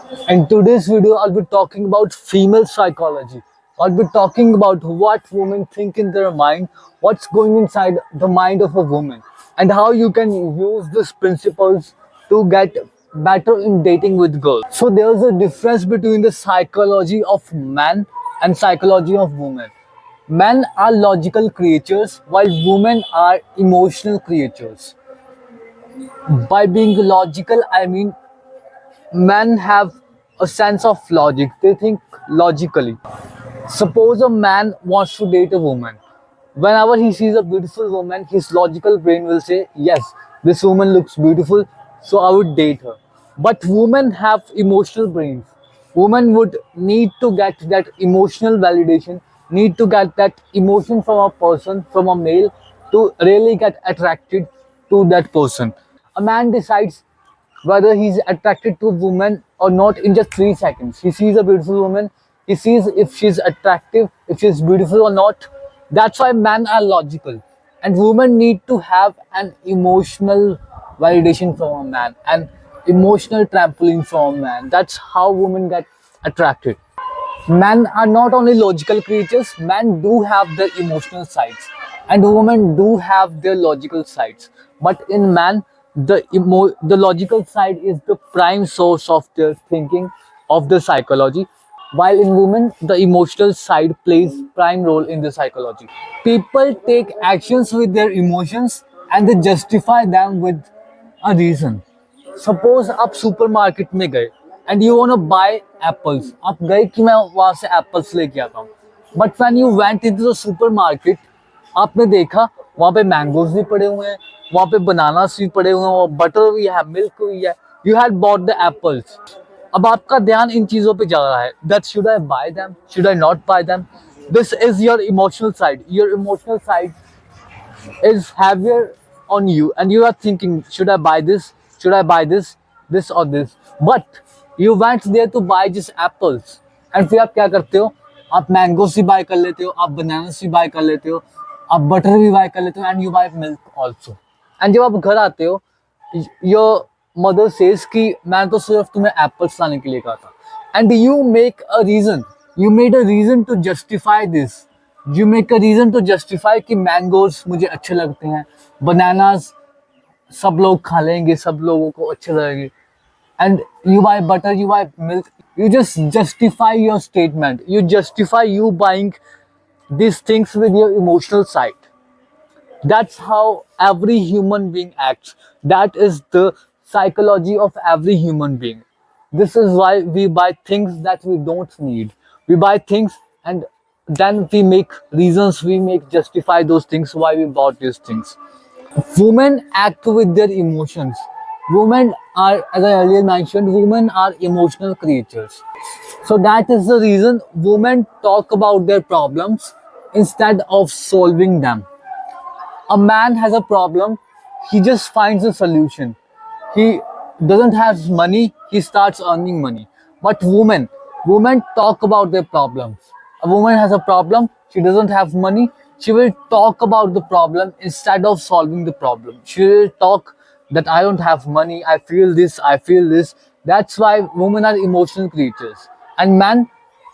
In today's video, I'll be talking about female psychology. I'll be talking about what women think in their mind, what's going inside the mind of a woman, and how you can use these principles to get better in dating with girls. So there's a difference between the psychology of man and psychology of women. Men are logical creatures while women are emotional creatures. By being logical, I mean men have a sense of logic. They think logically. Suppose a man wants to date a woman. Whenever he sees a beautiful woman, his logical brain will say, yes, this woman looks beautiful, so I would date her. But women have emotional brains. Women would need to get that emotional validation, need to get that emotion from a person, from a male, to really get attracted to that person. A man decides whether he's attracted to a woman or not in just 3 seconds. He sees a beautiful woman, he sees if she's attractive, if she's beautiful or not. That's why men are logical. And women need to have an emotional validation from a man, an emotional trampoline from a man. That's how women get attracted. Men are not only logical creatures, men do have their emotional sides, and women do have their logical sides. But in man, the logical side is the prime source of their thinking, of the psychology, while in women, the emotional side plays prime role in the psychology. People take actions with their emotions and they justify them with a reason. Suppose आप supermarket में गए and you want to buy apples, आप गए कि मैं वहां से apples लेके आता हूँ, but when you went into the supermarket, आपने देखा वहां पे मैंगोज भी पड़े हुए हैं, वहां पे बनानास भी पड़े हुए हैं, और बटर भी है, मिल्क भी है, you had bought the apples. अब आपका ध्यान इन चीजों पे जा रहा है that should I bye them, should I not bye them. This is your emotional side. Your emotional side is heavier on you and you are thinking, should I buy this, should I buy this or this, but you went there to buy just apples. And फिर आप क्या करते हो, आप mangoes भी bye कर लेते हो, आप बनानास भी बाय कर लेते हो, आप बटर भी बाय कर लेते हो, and you buy milk also. And जब आप घर आते हो, योर मदर सेज कि मैं तो सिर्फ तुम्हें एप्पल्स लाने के लिए कहा था, and you make a reason, you made a reason to justify this. You make a reason to justify कि मैंगोज मुझे अच्छे लगते हैं, बनानास सब लोग खा लेंगे, सब लोगों को अच्छे लगेंगे, and you buy butter, you buy milk. You just justify your statement. You justify you buying these things with your emotional side. That's how every human being acts. That is the psychology of every human being. This is why we buy things that we don't need. We buy things and then we make reasons, we make justify those things why we bought these things. Women act with their emotions. Women are, as I earlier mentioned, women are emotional creatures. So that is the reason women talk about their problems instead of solving them. A man has a problem, he just finds a solution. He doesn't have money, he starts earning money. But women talk about their problems. A woman has a problem, she doesn't have money, she will talk about the problem instead of solving the problem. She will talk that I don't have money, I feel this, I feel this. That's why women are emotional creatures. And men,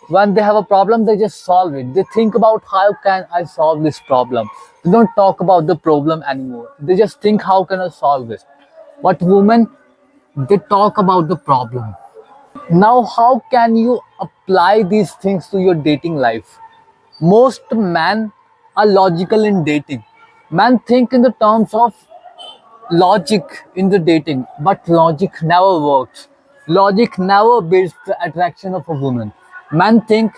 when they have a problem, they just solve it. They think about how can I solve this problem. They don't talk about the problem anymore. They just think how can I solve this. But women, they talk about the problem. Now, how can you apply these things to your dating life? Most men are logical in dating. Men think in the terms of logic in the dating, but logic never works. Logic never builds the attraction of a woman. Men think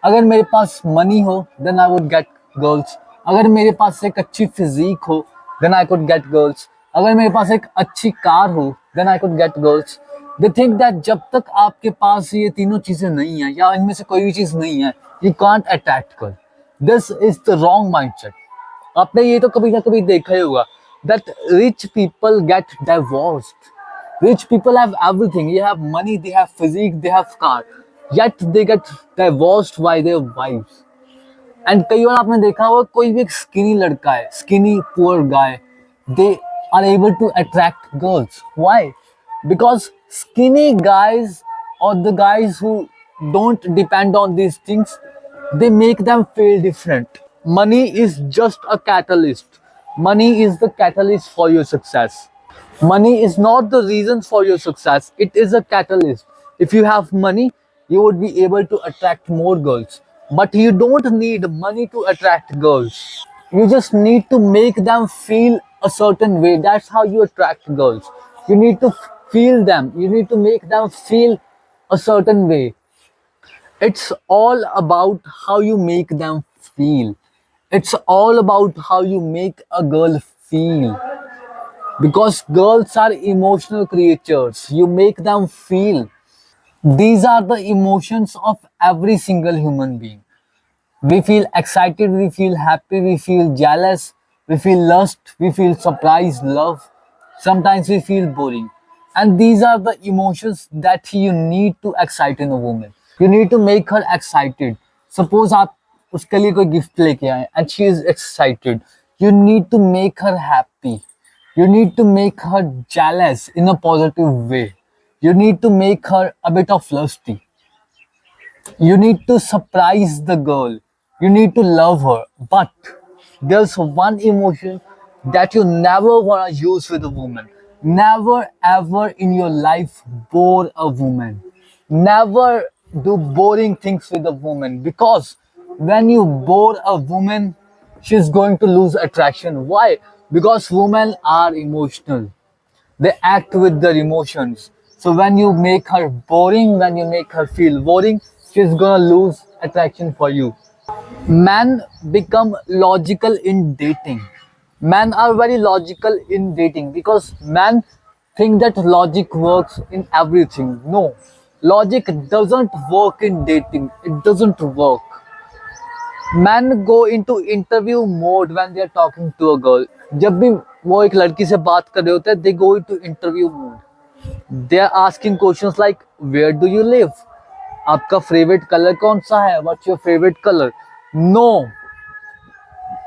अगर मेरे पास money हो then I would get girls. अगर मेरे पास एक अच्छी physique हो then I could get girls. अगर मेरे पास एक अच्छी कार हो then I could get girls. They think that जब तक आपके पास ये तीनों चीजें नहीं है या इनमें से कोई भी चीज नहीं है, you can't attract girl. This is the wrong mindset. आपने ये तो कभी ना कभी देखा ही होगा that rich people get divorced. Rich people have everything. They have money, they have physique, they have car. Yet they get divorced by their wives. And कई बार आपने देखा होगा कोई भी एक skinny लड़का है, skinny poor guy, they are able to attract girls. Why? Because skinny guys or the guys who don't depend on these things, they make them feel different. Money is just a catalyst. Money is the catalyst for your success. Money is not the reason for your success, it is a catalyst. If you have money, you would be able to attract more girls. But you don't need money to attract girls. You just need to make them feel a certain way. That's how you attract girls. You need to feel them, you need to make them feel a certain way. It's all about how you make them feel. It's all about how you make a girl feel. Because girls are emotional creatures. You make them feel. These are the emotions of every single human being. We feel excited, we feel happy, we feel jealous, we feel lust, we feel surprise, love. Sometimes we feel boring. And these are the emotions that you need to excite in a woman. You need to make her excited. Suppose आप उसके लिए कोई gift लेके आए and she is excited. You need to make her happy. You need to make her jealous in a positive way. You need to make her a bit of lusty. You need to surprise the girl. You need to love her. But there's one emotion that you never want to use with a woman. Never ever in your life bore a woman. Never do boring things with a woman, because when you bore a woman, she's going to lose attraction. Why? Because women are emotional. They act with their emotions. So when you make her boring, when you make her feel boring, she's gonna lose attraction for you. Men become logical in dating. Men are very logical in dating because men think that logic works in everything. No, logic doesn't work in dating. It doesn't work. Men go into interview mode when they are talking to a girl. जब भी वो एक लड़की से बात कर रहे होते हैं, they go into interview mode. They are asking questions like, where do you live? आपका favorite color कौन सा है? What's your favorite color? No,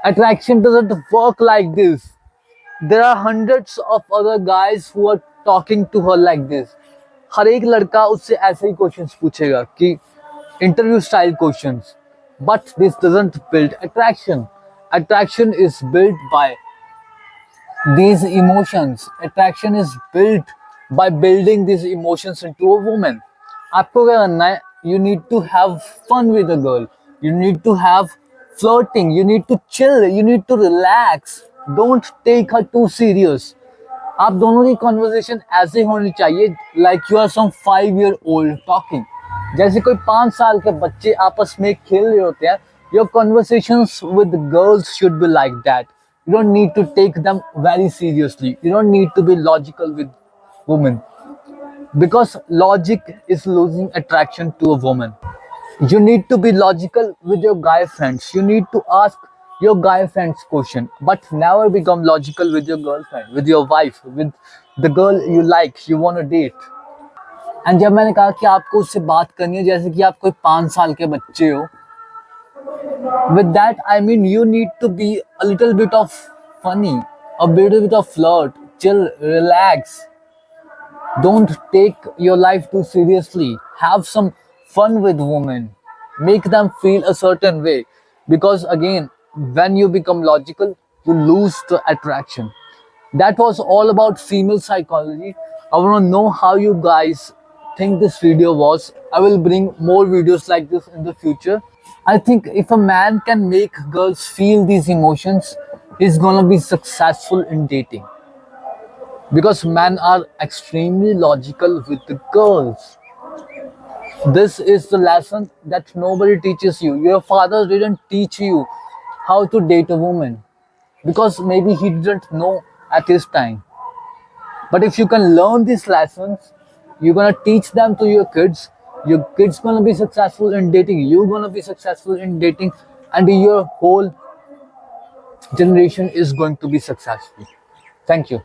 attraction doesn't work like this. There are hundreds of other guys who are talking to her like this. हर एक लड़का उससे ऐसे ही questions पूछेगा कि interview style questions. But this doesn't build attraction. Attraction is built by these emotions. Attraction is built by building these emotions into a woman. आपको क्या करना है? You need to have fun with a girl. You need to have flirting. You need to chill. You need to relax. Don't take her too serious. आप दोनों की conversation ऐसे होनी चाहिए like you are some 5 year old talking. जैसे कोई 5 साल के बच्चे आपस में खेल रहे होते हैं. Your conversations with girls should be like that. You don't need to take them very seriously. You don't need to be logical with women, because logic is losing attraction to a woman. You need to be logical with your guy friends. You need to ask your guy friends question, but never become logical with your girlfriend, with your wife, with the girl you like, you want to date. And जब मैंने कहा कि आपको उससे बात करनी है जैसे कि आप कोई 5 साल के बच्चे हो, with that I mean you need to be a little bit of funny, a little bit of flirt, chill, relax. Don't take your life too seriously. Have some fun with women. Make them feel a certain way, because again, when you become logical, you lose the attraction. That was all about female psychology. I want to know how you guys think this video was. I will bring more videos like this in the future. I think if a man can make girls feel these emotions, he's gonna be successful in dating. Because men are extremely logical with the girls. This is the lesson that nobody teaches you. Your father didn't teach you how to date a woman, because maybe he didn't know at his time. But if you can learn these lessons, you're gonna teach them to your kids. Your kids gonna be successful in dating. You're gonna be successful in dating, and your whole generation is going to be successful. Thank you.